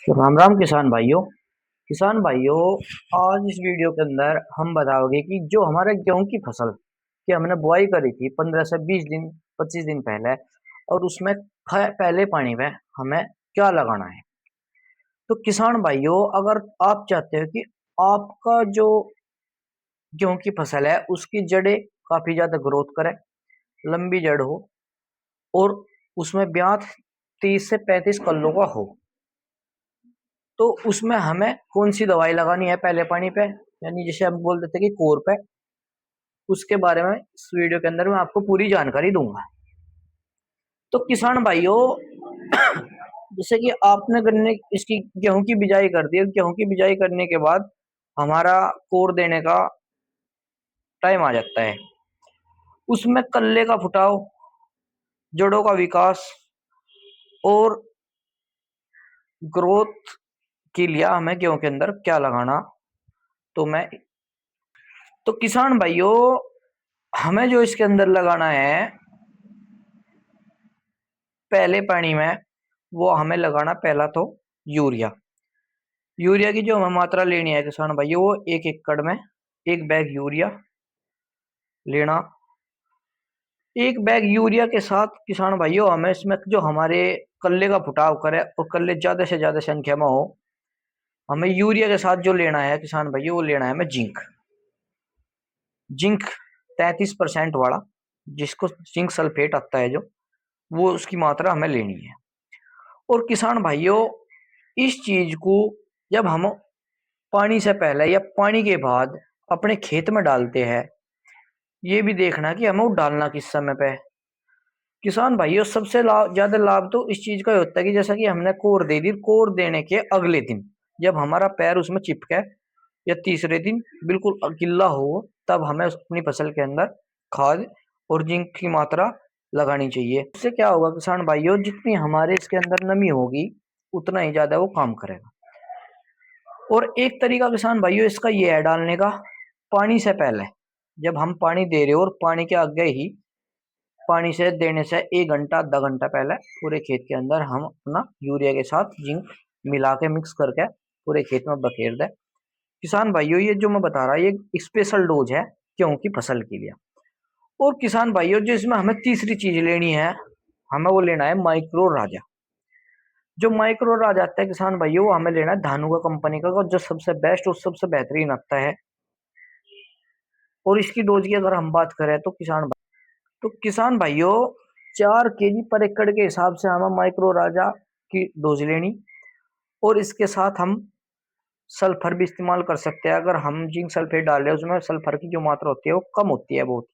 तो राम राम किसान भाइयों। आज इस वीडियो के अंदर हम बताओगे कि जो हमारे गेहूं की फसल की हमने बुआई करी थी 15 से 20 दिन 25 दिन पहले, और उसमें पहले पानी में हमें क्या लगाना है। तो किसान भाइयों, अगर आप चाहते हो कि आपका जो गेहूं की फसल है उसकी जड़ें काफी ज्यादा ग्रोथ करे, लंबी जड़ हो, और उसमें ब्यात 30 से 35 कल्लों का हो, तो उसमें हमें कौन सी दवाई लगानी है पहले पानी पे, यानी जैसे हम बोल देते हैं कि कोर पे, उसके बारे में इस वीडियो के अंदर मैं आपको पूरी जानकारी दूंगा। तो किसान भाइयों, जैसे कि आपने गन्ने इसकी गेहूं की बिजाई कर दी, गेहूं की बिजाई करने के बाद हमारा कोर देने का टाइम आ जाता है। उसमें कल्ले का फुटाव, जड़ों का विकास और ग्रोथ के लिए हमें गेहूं के अंदर क्या लगाना, तो मैं तो किसान भाइयों, हमें जो इसके अंदर लगाना है पहले पानी में, वो हमें लगाना पहला तो यूरिया। यूरिया की जो हमें मात्रा लेनी है किसान भाइयों, वो 1 एकड़ में 1 बैग यूरिया लेना। 1 बैग यूरिया के साथ किसान भाइयों, हमें इसमें जो हमारे कल्ले का फुटाव करे और कल्ले ज्यादा से ज्यादा संख्या में हो, हमें यूरिया के साथ जो लेना है किसान भाइयों, वो लेना है हमें जिंक। जिंक 33% वाला, जिसको जिंक सल्फेट आता है जो, वो उसकी मात्रा हमें लेनी है। और किसान भाइयों, इस चीज को जब हम पानी से पहले या पानी के बाद अपने खेत में डालते हैं, ये भी देखना कि हमें वो डालना किस समय पे है। किसान भाइयों, सबसे ज्यादा लाभ तो इस चीज का ही होता है कि जैसा कि हमने कोर दे दी, कोर देने के अगले दिन जब हमारा पैर उसमें चिपके, या तीसरे दिन बिल्कुल गिल्ला हो, तब हमें अपनी फसल के अंदर खाद और जिंक की मात्रा लगानी चाहिए। इससे क्या होगा किसान भाइयों, जितनी हमारे इसके अंदर नमी होगी उतना ही ज्यादा वो काम करेगा। और एक तरीका किसान भाइयों इसका ये है डालने का, पानी से पहले जब हम पानी दे रहे हो और पानी के आगे ही, पानी से देने से 1 घंटा आधा घंटा पहले पूरे खेत के अंदर हम अपना यूरिया के साथ जिंक मिला के मिक्स करके पूरे खेत में बखेर दे। किसान भाइयों, ये जो मैं बता रहा ये स्पेशल डोज है गेहूं की फसल के लिए। और किसान भाइयों, जो इसमें हमें तीसरी चीज लेनी है, हमें वो लेना है माइक्रो राजा। जो माइक्रो राजा आता है किसान भाइयों, वो हमें लेना है धानुका कंपनी का, जो सबसे बेस्ट और सबसे बेहतरीन आता है। और इसकी डोज की अगर हम बात करें तो किसान भाइयों, 4 kg पर एकड़ के हिसाब से हमें माइक्रो राजा की डोज लेनी। और इसके साथ हम सल्फर भी इस्तेमाल कर सकते हैं। अगर हम जिंक सल्फेट डाल रहे हैं, उसमें सल्फर की जो मात्रा होती है वो कम होती है बहुत,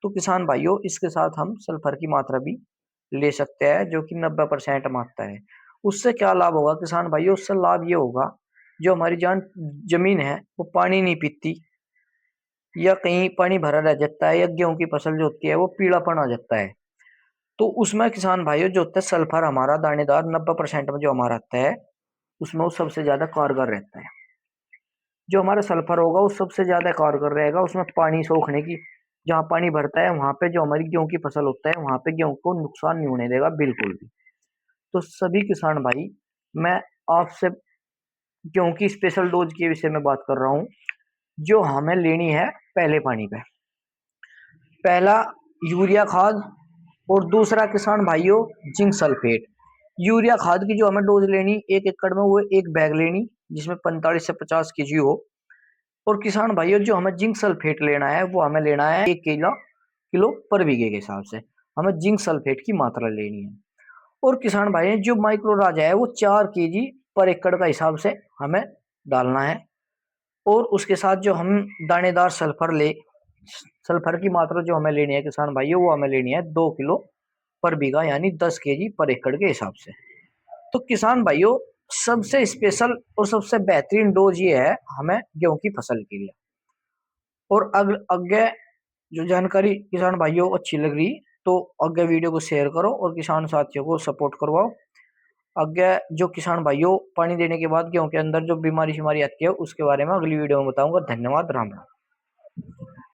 तो किसान भाइयों इसके साथ हम सल्फर की मात्रा भी ले सकते हैं, जो कि 90% मात्रा है। उससे क्या लाभ होगा किसान भाइयों, उससे लाभ ये होगा, जो हमारी जान जमीन है वो पानी नहीं पीती, या कहीं पानी भरा रह जाता है, या गेहूं की फसल जो होती है वो पीलापन आ जाता है, तो उसमें किसान भाइयों जो होता है सल्फर हमारा दानेदार 90% में जो हमारा आता है, उसमें वो सबसे ज्यादा कारगर रहता है। जो हमारा सल्फर होगा वो सबसे ज्यादा कारगर रहेगा उसमें पानी सोखने की। जहाँ पानी भरता है वहां पे जो हमारी गेहूं की फसल होता है, वहां पे गेहूं को नुकसान नहीं होने देगा बिल्कुल भी। तो सभी किसान भाई, मैं आपसे गेहूं की स्पेशल डोज के विषय में बात कर रहा हूँ, जो हमें लेनी है पहले पानी पे। पहला यूरिया खाद, और दूसरा किसान भाइयों जिंक सल्फेट। यूरिया खाद की जो हमें डोज लेनी 1 एकड़ में, वो 1 बैग लेनी, जिसमें 45 से 50 kg हो। और किसान भाइयों, जो हमें जिंक सल्फेट लेना है, वो हमें लेना है 1 किलो किलो पर बीघे के हिसाब से हमें जिंक सल्फेट की मात्रा लेनी है। और किसान भाई, जो माइक्रो राजा है वो 4 kg पर एकड़ का हिसाब से हमें डालना है। और उसके साथ जो हम दानेदार सल्फर की मात्रा जो हमें लेनी है किसान भाइयों, वो हमें लेनी है 2 किलो पर बीघा, यानी 10 kg पर एकड़ के हिसाब से। तो किसान भाइयों, सबसे स्पेशल और सबसे बेहतरीन डोज ये है हमें गेहूं की फसल के लिए। और आगे जो जानकारी किसान भाइयों अच्छी लग रही, तो आगे वीडियो को शेयर करो और किसान साथियों को सपोर्ट करवाओ। आगे जो किसान भाइयों पानी देने के बाद गेहूं के अंदर जो बीमारी शिमारी आती है, उसके बारे में अगली वीडियो में बताऊंगा। धन्यवाद, राम राम।